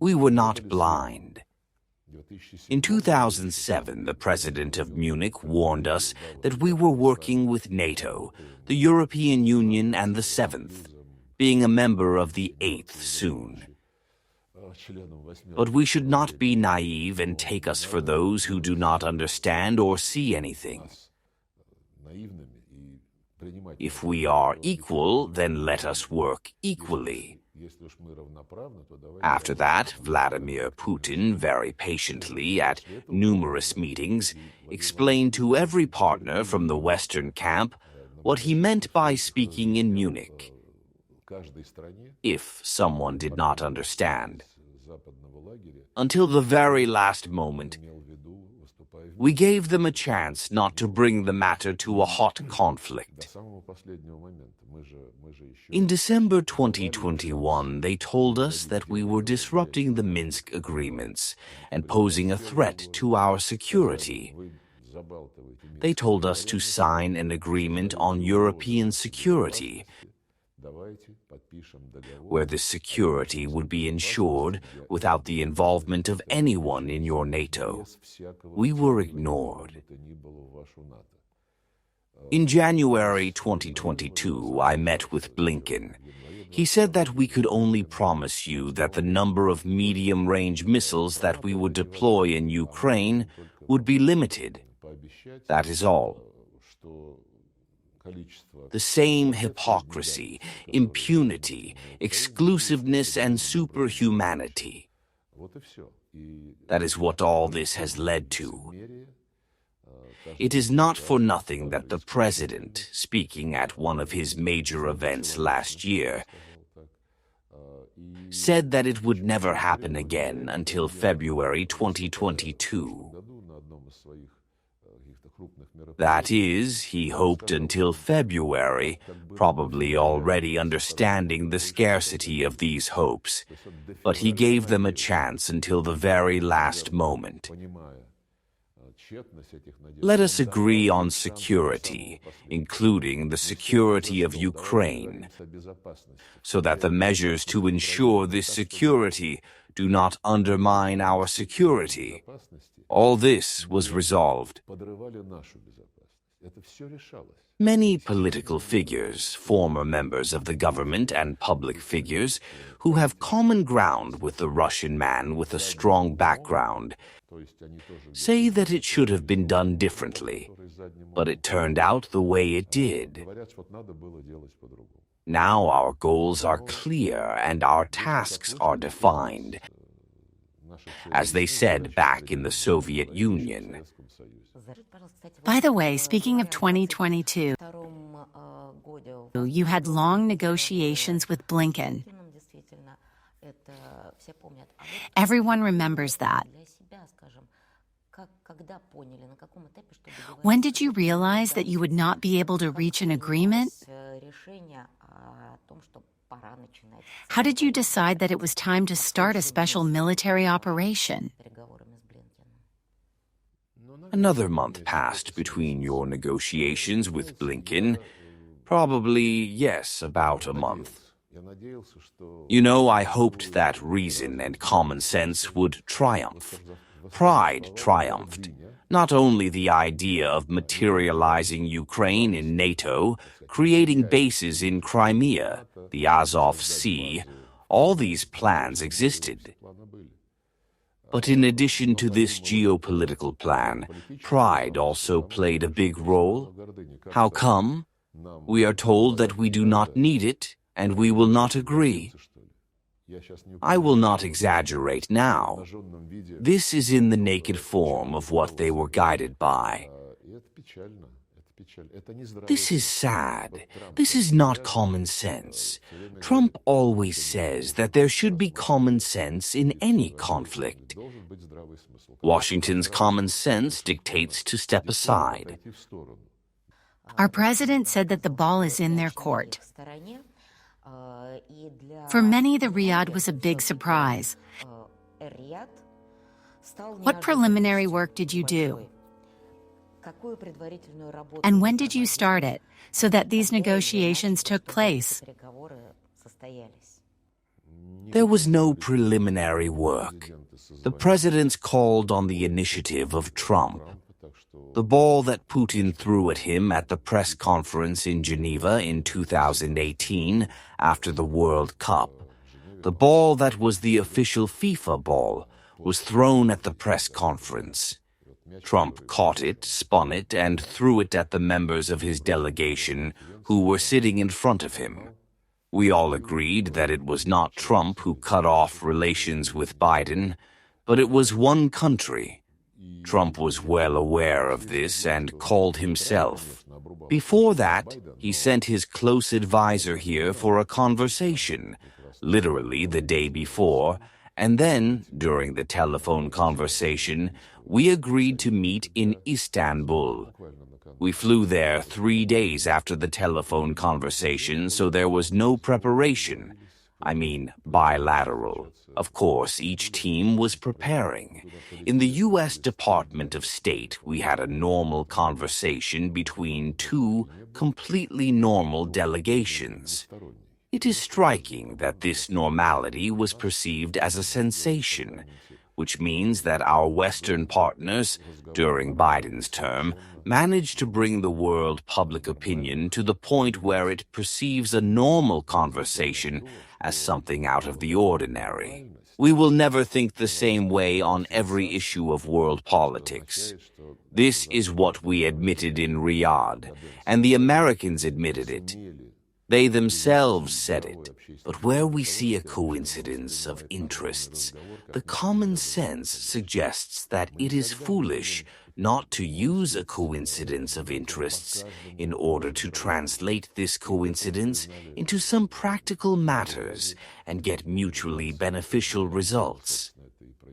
We were not blind. In 2007, the president of Munich warned us that we were working with NATO, the European Union, and the 7th, being a member of the 8th soon. But we should not be naive and take us for those who do not understand or see anything. If we are equal, then let us work equally. After that, Vladimir Putin, very patiently, at numerous meetings, explained to every partner from the Western camp what he meant by speaking in Munich. If someone did not understand, until the very last moment, we gave them a chance not to bring the matter to a hot conflict. In December 2021, they told us that we were disrupting the Minsk agreements and posing a threat to our security. They told us to sign an agreement on European security, where the security would be ensured without the involvement of anyone in your NATO. We were ignored. In January 2022, I met with Blinken. He said that we could only promise you that the number of medium-range missiles that we would deploy in Ukraine would be limited. That is all. The same hypocrisy, impunity, exclusiveness, and superhumanity. That is what all this has led to. It is not for nothing that the president, speaking at one of his major events last year, said that it would never happen again until February 2022. That is, he hoped until February, probably already understanding the scarcity of these hopes, but he gave them a chance until the very last moment. Let us agree on security, including the security of Ukraine, so that the measures to ensure this security do not undermine our security. All this was resolved. Many political figures, former members of the government and public figures, who have common ground with the Russian man with a strong background, say that it should have been done differently, but it turned out the way it did. Now our goals are clear and our tasks are defined. As they said back in the Soviet Union. By the way, speaking of 2022, you had long negotiations with Blinken. Everyone remembers that. When did you realize that you would not be able to reach an agreement? How did you decide that it was time to start a special military operation? Another month passed between your negotiations with Blinken. Probably, yes, about a month. You know, I hoped that reason and common sense would triumph. Pride triumphed. Not only the idea of materializing Ukraine in NATO, creating bases in Crimea, the Azov Sea, all these plans existed. But in addition to this geopolitical plan, pride also played a big role. How come? We are told that we do not need it, and we will not agree. I will not exaggerate now. This is in the naked form of what they were guided by. This is sad. This is not common sense. Trump always says that there should be common sense in any conflict. Washington's common sense dictates to step aside. Our president said that the ball is in their court. For many, the Riyadh was a big surprise. What preliminary work did you do? And when did you start it, so that these negotiations took place? There was no preliminary work. The presidents called on the initiative of Trump. The ball that Putin threw at him at the press conference in Geneva in 2018 after the World Cup, the ball that was the official FIFA ball, was thrown at the press conference. Trump caught it, spun it, and threw it at the members of his delegation who were sitting in front of him. We all agreed that it was not Trump who cut off relations with Biden, but it was one country. Trump was well aware of this and called himself. Before that, he sent his close advisor here for a conversation, literally the day before, and then, during the telephone conversation, we agreed to meet in Istanbul. We flew there 3 days after the telephone conversation, so there was no preparation. I mean, bilateral. Of course, each team was preparing. In the U.S. Department of State, we had a normal conversation between two completely normal delegations. It is striking that this normality was perceived as a sensation, which means that our Western partners, during Biden's term, managed to bring the world public opinion to the point where it perceives a normal conversation as something out of the ordinary. We will never think the same way on every issue of world politics. This is what we admitted in Riyadh, and the Americans admitted it. They themselves said it. But where we see a coincidence of interests, the common sense suggests that it is foolish not to use a coincidence of interests in order to translate this coincidence into some practical matters and get mutually beneficial results.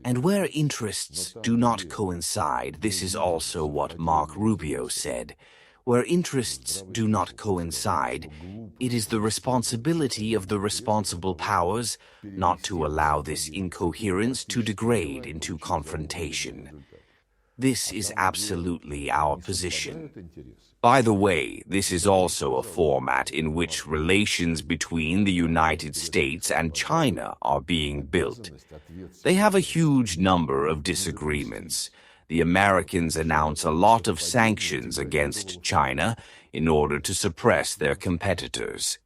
And where interests do not coincide, this is also what Marco Rubio said. Where interests do not coincide, it is the responsibility of the responsible powers not to allow this incoherence to degrade into confrontation. This is absolutely our position. By the way, this is also a format in which relations between the United States and China are being built. They have a huge number of disagreements. The Americans announce a lot of sanctions against China in order to suppress their competitors.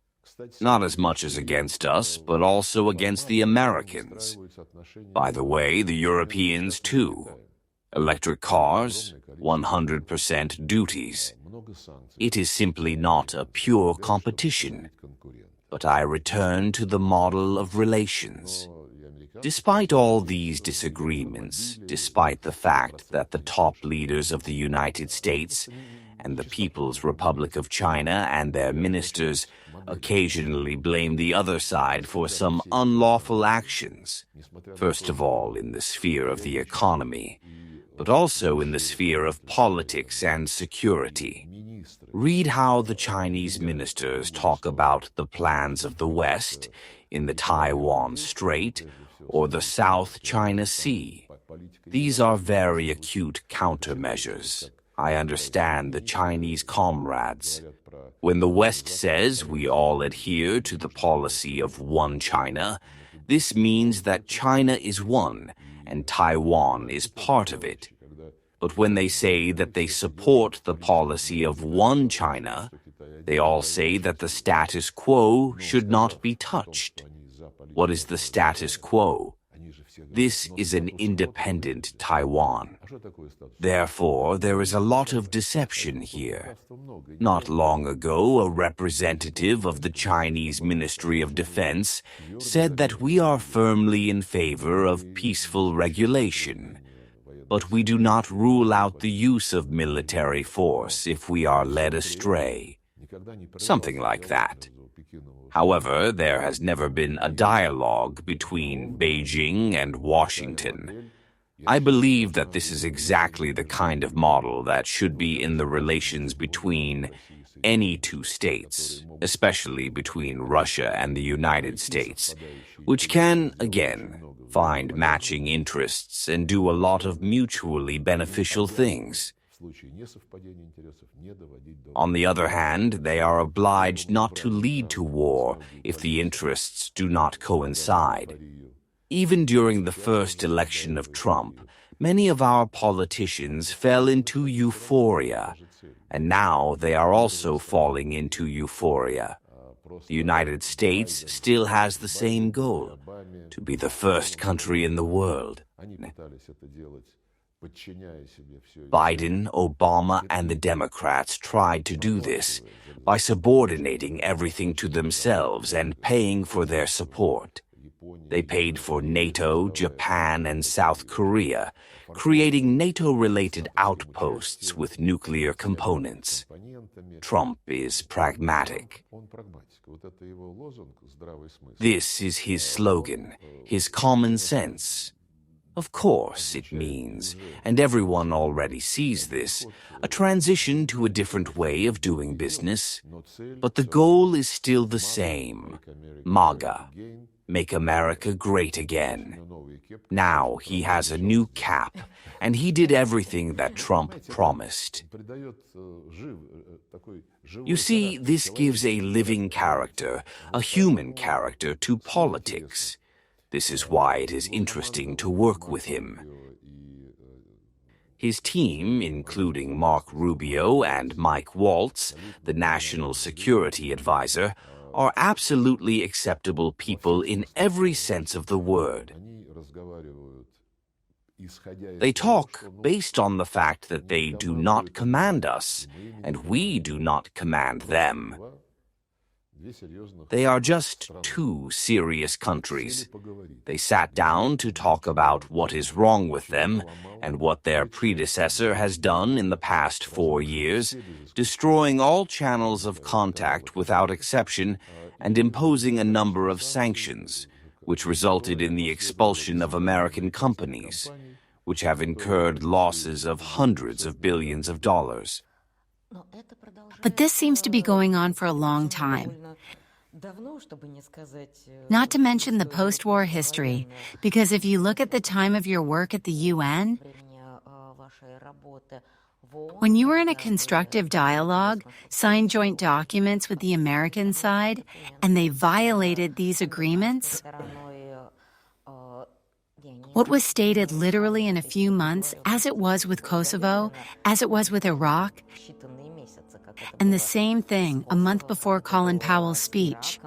Not as much as against us, but also against the Americans. By the way, the Europeans too. Electric cars, 100% duties. It is simply not a pure competition. But I return to the model of relations. Despite all these disagreements, despite the fact that the top leaders of the United States and the People's Republic of China and their ministers occasionally blame the other side for some unlawful actions, first of all in the sphere of the economy, but also in the sphere of politics and security. Read how the Chinese ministers talk about the plans of the West in the Taiwan Strait or the South China Sea. These are very acute countermeasures. I understand the Chinese comrades. When the West says we all adhere to the policy of one China, this means that China is one and Taiwan is part of it. But when they say that they support the policy of one China, they all say that the status quo should not be touched. What is the status quo? This is an independent Taiwan. Therefore, there is a lot of deception here. Not long ago, a representative of the Chinese Ministry of Defense said that we are firmly in favor of peaceful regulation. But we do not rule out the use of military force if we are led astray. Something like that. However, there has never been a dialogue between Beijing and Washington. I believe that this is exactly the kind of model that should be in the relations between any two states, especially between Russia and the United States, which can, again, find matching interests and do a lot of mutually beneficial things. On the other hand, they are obliged not to lead to war if the interests do not coincide. Even during the first election of Trump, many of our politicians fell into euphoria, and now they are also falling into euphoria. The United States still has the same goal, to be the first country in the world. Biden, Obama, and the Democrats tried to do this by subordinating everything to themselves and paying for their support. They paid for NATO, Japan, and South Korea, creating NATO-related outposts with nuclear components. Trump is pragmatic. This is his slogan, his common sense. Of course, it means, and everyone already sees this, a transition to a different way of doing business. But the goal is still the same, MAGA, Make America Great Again. Now he has a new cap, and he did everything that Trump promised. You see, this gives a living character, a human character to politics. This is why it is interesting to work with him. His team, including Mark Rubio and Mike Waltz, the National Security Advisor, are absolutely acceptable people in every sense of the word. They talk based on the fact that they do not command us, and we do not command them. They are just two serious countries. They sat down to talk about what is wrong with them and what their predecessor has done in the past 4 years, destroying all channels of contact without exception and imposing a number of sanctions, which resulted in the expulsion of American companies, which have incurred losses of hundreds of billions of dollars. But this seems to be going on for a long time. Not to mention the post-war history, because if you look at the time of your work at the UN, when you were in a constructive dialogue, signed joint documents with the American side, and they violated these agreements, what was stated literally in a few months, as it was with Kosovo, as it was with Iraq, and the same thing a month before Colin Powell's speech.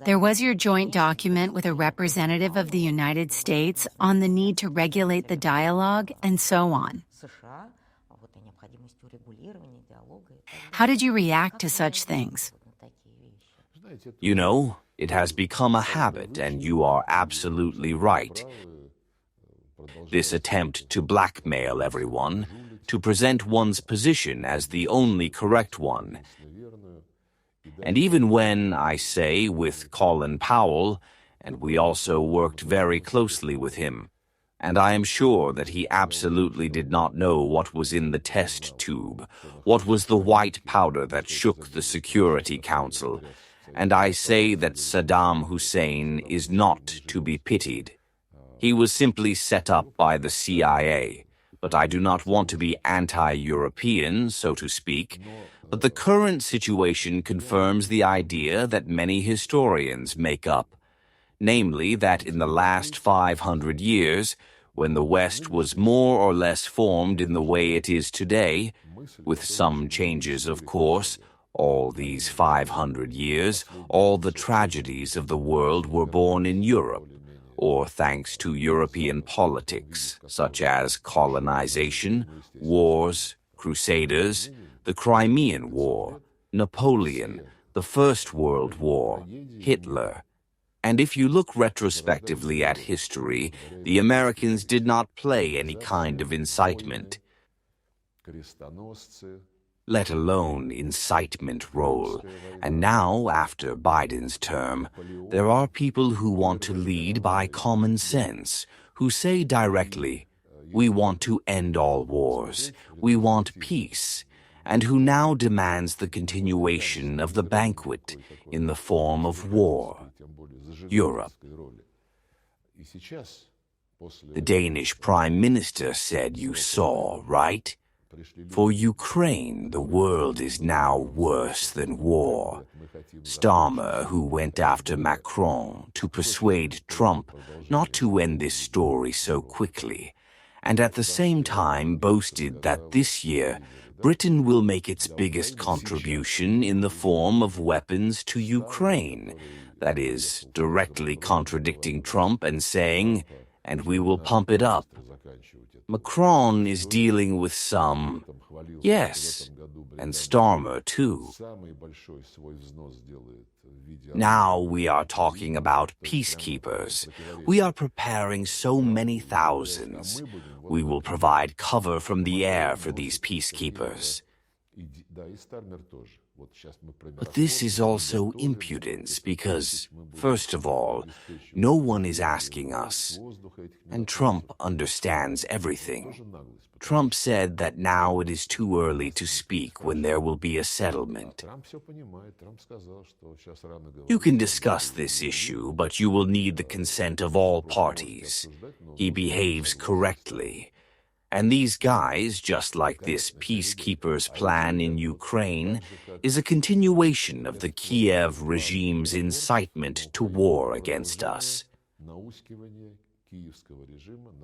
There was your joint document with a representative of the United States on the need to regulate the dialogue and so on. How did you react to such things? You know, it has become a habit, and you are absolutely right. This attempt to blackmail everyone, to present one's position as the only correct one. And even when, I say, with Colin Powell, and we also worked very closely with him, and I am sure that he absolutely did not know what was in the test tube, what was the white powder that shook the Security Council, and I say that Saddam Hussein is not to be pitied. He was simply set up by the CIA, but I do not want to be anti-European, so to speak, but the current situation confirms the idea that many historians make up, namely that in the last 500 years, when the West was more or less formed in the way it is today, with some changes, of course, all these 500 years, all the tragedies of the world were born in Europe, or thanks to European politics, such as colonization, wars, crusaders, the Crimean War, Napoleon, the First World War, Hitler. And if you look retrospectively at history, the Americans did not play any kind of incitement, let alone incitement role. And now, after Biden's term, there are people who want to lead by common sense, who say directly, we want to end all wars, we want peace, and who now demands the continuation of the banquet in the form of war. Europe. The Danish Prime Minister said you saw, right? For Ukraine, the world is now worse than war. Starmer, who went after Macron to persuade Trump not to end this story so quickly, and at the same time boasted that this year Britain will make its biggest contribution in the form of weapons to Ukraine, that is, directly contradicting Trump and saying, and we will pump it up. Macron is dealing with some, yes, and Starmer too. Now we are talking about peacekeepers. We are preparing so many thousands. We will provide cover from the air for these peacekeepers. But this is also impudence because, first of all, no one is asking us. And Trump understands everything. Trump said that now it is too early to speak when there will be a settlement. You can discuss this issue, but you will need the consent of all parties. He behaves correctly. And these guys, just like this peacekeepers' plan in Ukraine, is a continuation of the Kyiv regime's incitement to war against us.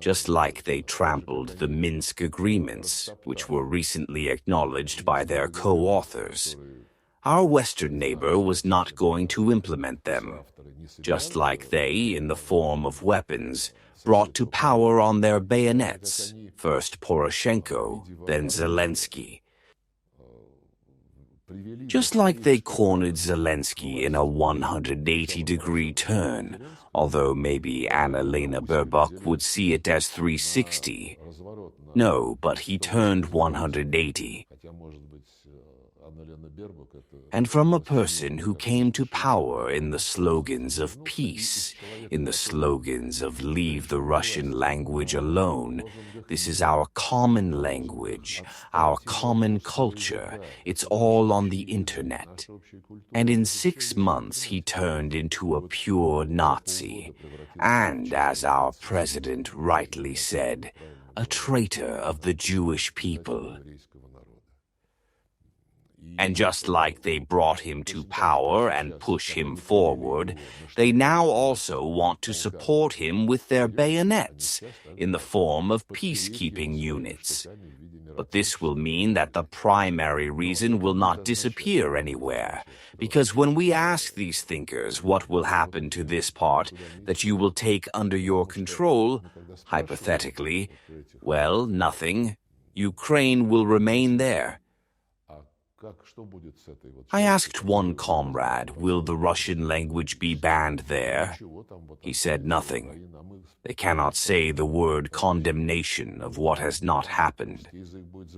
Just like they trampled the Minsk agreements, which were recently acknowledged by their co-authors. Our Western neighbor was not going to implement them, just like they, in the form of weapons, brought to power on their bayonets, first Poroshenko, then Zelensky. Just like they cornered Zelensky in a 180-degree turn, although maybe Annalena Baerbock would see it as 360. No, but he turned 180. And from a person who came to power in the slogans of peace, in the slogans of leave the Russian language alone. This is our common language, our common culture. It's all on the internet. And in 6 months he turned into a pure Nazi. And, as our president rightly said, a traitor of the Jewish people. And just like they brought him to power and push him forward, they now also want to support him with their bayonets in the form of peacekeeping units. But this will mean that the primary reason will not disappear anywhere, because when we ask these thinkers what will happen to this part that you will take under your control, hypothetically, well, nothing. Ukraine will remain there. I asked one comrade, will the Russian language be banned there? He said nothing. They cannot say the word condemnation of what has not happened.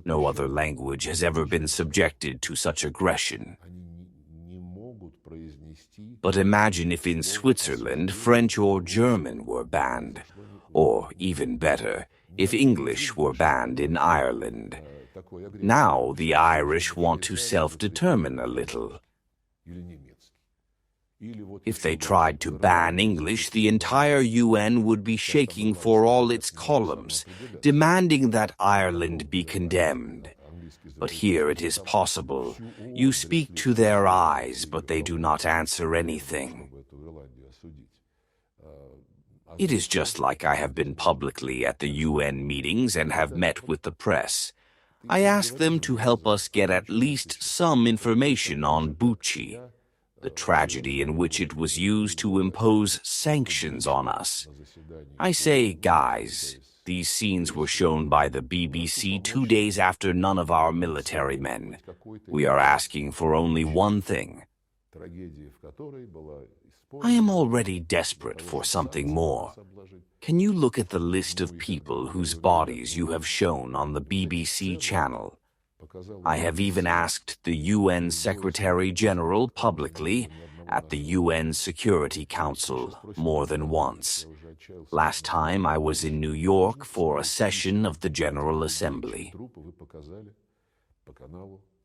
No other language has ever been subjected to such aggression. But imagine if in Switzerland, French or German were banned. Or, even better, if English were banned in Ireland. Now the Irish want to self-determine a little. If they tried to ban English, the entire UN would be shaking for all its columns, demanding that Ireland be condemned. But here it is possible. You speak to their eyes, but they do not answer anything. It is just like I have been publicly at the UN meetings and have met with the press. I asked them to help us get at least some information on Buchi, the tragedy in which it was used to impose sanctions on us. I say, guys, these scenes were shown by the BBC 2 days after none of our military men. We are asking for only one thing. I am already desperate for something more. Can you look at the list of people whose bodies you have shown on the BBC channel? I have even asked the UN Secretary-General publicly at the UN Security Council more than once. Last time I was in New York for a session of the General Assembly.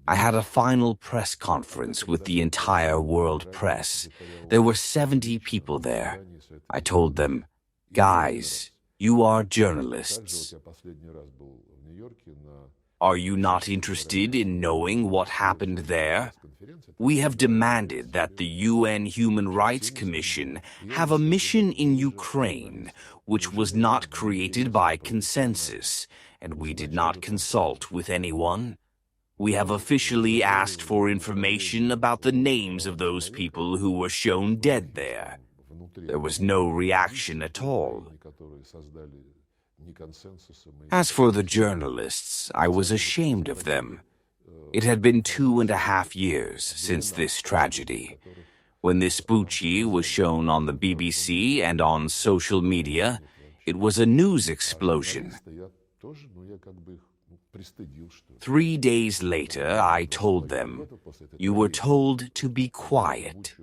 I had a final press conference with the entire world press. There were 70 people there. I told them, guys, You are journalists. Are you not interested in knowing what happened there? We have demanded that the UN Human Rights Commission have a mission in Ukraine, which was not created by consensus, and we did not consult with anyone. We have officially asked for information about the names of those people who were shown dead there. There was no reaction at all. As for the journalists, I was ashamed of them. It had been 2.5 years since this tragedy. When this Buchi was shown on the BBC and on social media, it was a news explosion. 3 days later, I told them, "You were told to be quiet."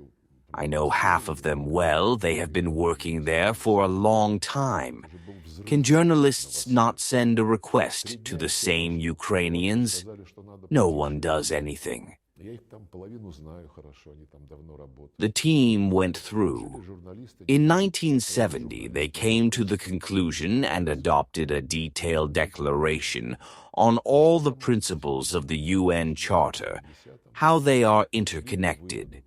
I know half of them well. They have been working there for a long time. Can journalists not send a request to the same Ukrainians? No one does anything. The team went through. In 1970, they came to the conclusion and adopted a detailed declaration on all the principles of the UN Charter, how they are interconnected.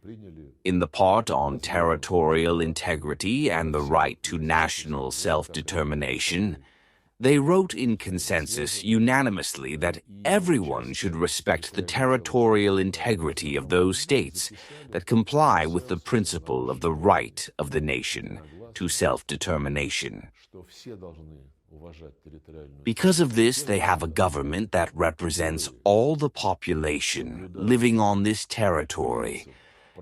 In the part on territorial integrity and the right to national self-determination, they wrote in consensus unanimously that everyone should respect the territorial integrity of those states that comply with the principle of the right of the nation to self-determination. Because of this, they have a government that represents all the population living on this territory.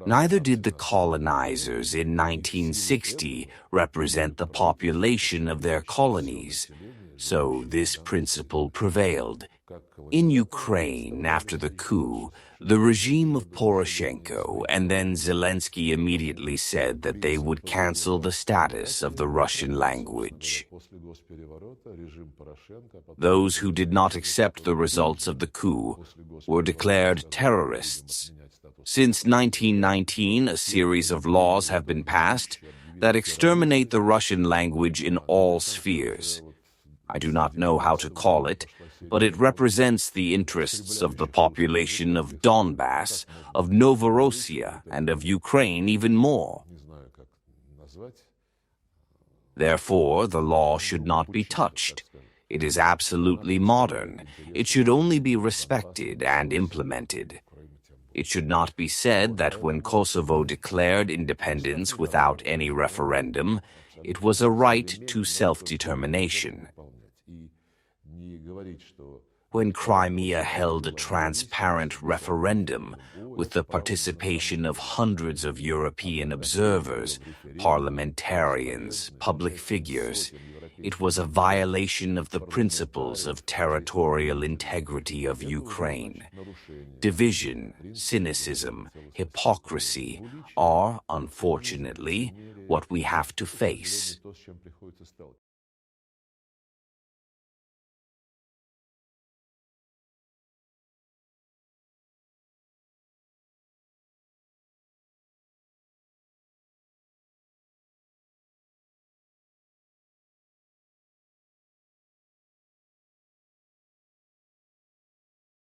Neither did the colonizers in 1960 represent the population of their colonies. So this principle prevailed. In Ukraine, after the coup, the regime of Poroshenko and then Zelensky immediately said that they would cancel the status of the Russian language. Those who did not accept the results of the coup were declared terrorists. Since 1919, a series of laws have been passed that exterminate the Russian language in all spheres. I do not know how to call it, but it represents the interests of the population of Donbass, of Novorossiya, and of Ukraine even more. Therefore, the law should not be touched. It is absolutely modern. It should only be respected and implemented. It should not be said that when Kosovo declared independence without any referendum, it was a right to self-determination. When Crimea held a transparent referendum with the participation of hundreds of European observers, parliamentarians, public figures, it was a violation of the principles of territorial integrity of Ukraine. Division, cynicism, hypocrisy are, unfortunately, what we have to face.